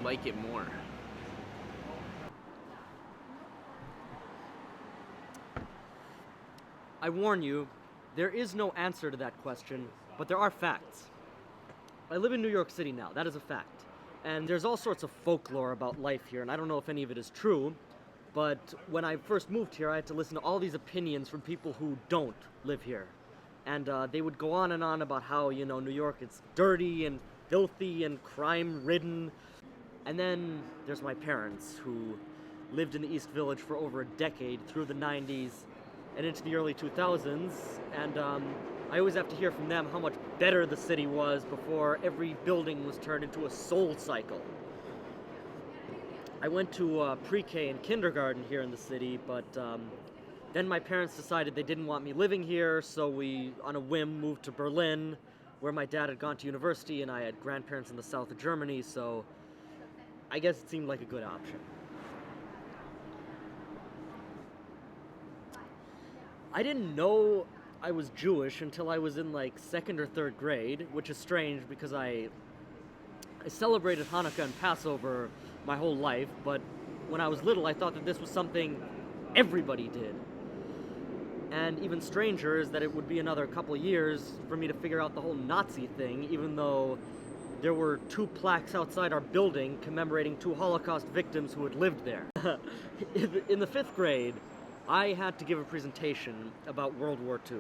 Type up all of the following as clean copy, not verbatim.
like it more? I warn you, there is no answer to that question, but there are facts. I live in New York City now, that is a fact. And there's all sorts of folklore about life here, and I don't know if any of it is true, but when I first moved here, I had to listen to all these opinions from people who don't live here. And they would go on and on about how, New York is dirty and filthy and crime-ridden. And then there's my parents, who lived in the East Village for over a decade through the 90s and into the early 2000s, and I always have to hear from them how much better the city was before every building was turned into a soul cycle. I went to pre-K and kindergarten here in the city, but then my parents decided they didn't want me living here, so we, on a whim, moved to Berlin, where my dad had gone to university, and I had grandparents in the south of Germany, so I guess it seemed like a good option. I didn't know I was Jewish until I was in like 2nd or 3rd grade, which is strange because I celebrated Hanukkah and Passover my whole life, but when I was little I thought that this was something everybody did. And even stranger is that it would be another couple of years for me to figure out the whole Nazi thing, even though there were 2 plaques outside our building commemorating 2 Holocaust victims who had lived there. In the 5th grade, I had to give a presentation about World War II.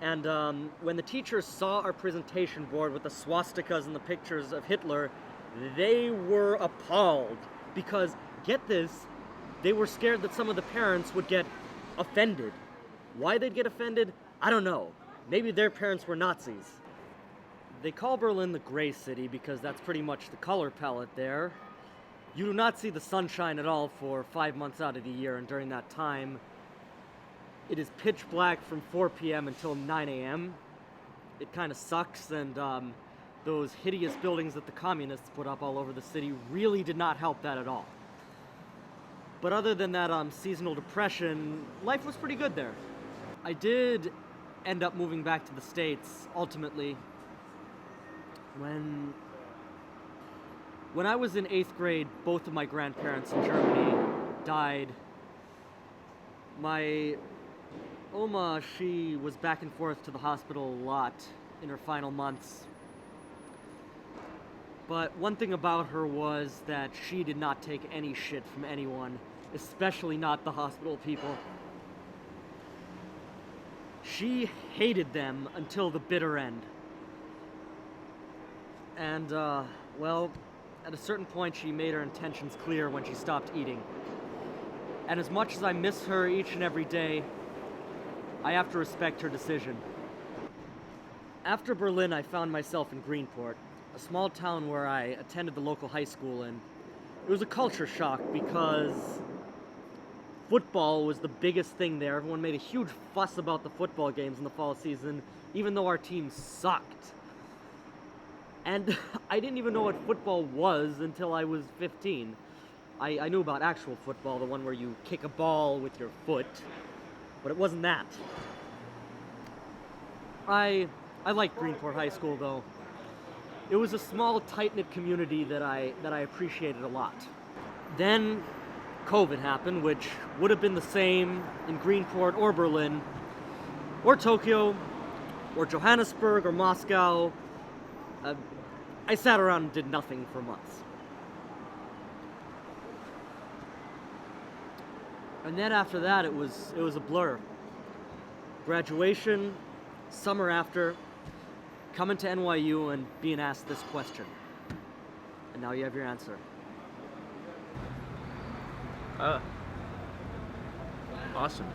And when the teachers saw our presentation board with the swastikas and the pictures of Hitler, they were appalled. Because, get this, they were scared that some of the parents would get offended. Why they'd get offended? I don't know. Maybe their parents were Nazis. They call Berlin the Gray City because that's pretty much the color palette there. You do not see the sunshine at all for 5 months out of the year, and during that time, it is pitch black from 4 p.m. until 9 a.m. It kind of sucks, and those hideous buildings that the communists put up all over the city really did not help that at all. But other than that seasonal depression, life was pretty good there. I did end up moving back to the States, ultimately, When I was in 8th grade, both of my grandparents in Germany died. My Oma, she was back and forth to the hospital a lot in her final months. But one thing about her was that she did not take any shit from anyone, especially not the hospital people. She hated them until the bitter end. And, well, at a certain point, she made her intentions clear when she stopped eating. And as much as I miss her each and every day, I have to respect her decision. After Berlin, I found myself in Greenport, a small town where I attended the local high school, and it was a culture shock because football was the biggest thing there. Everyone made a huge fuss about the football games in the fall season, even though our team sucked. And I didn't even know what football was until I was 15. I knew about actual football, the one where you kick a ball with your foot, but it wasn't that. I liked Greenport High School, though. It was a small, tight-knit community that I appreciated a lot. Then COVID happened, which would have been the same in Greenport or Berlin, or Tokyo, or Johannesburg, or Moscow. I sat around and did nothing for months. And then after that, it was a blur. Graduation, summer after, coming to NYU and being asked this question. And now you have your answer. Awesome.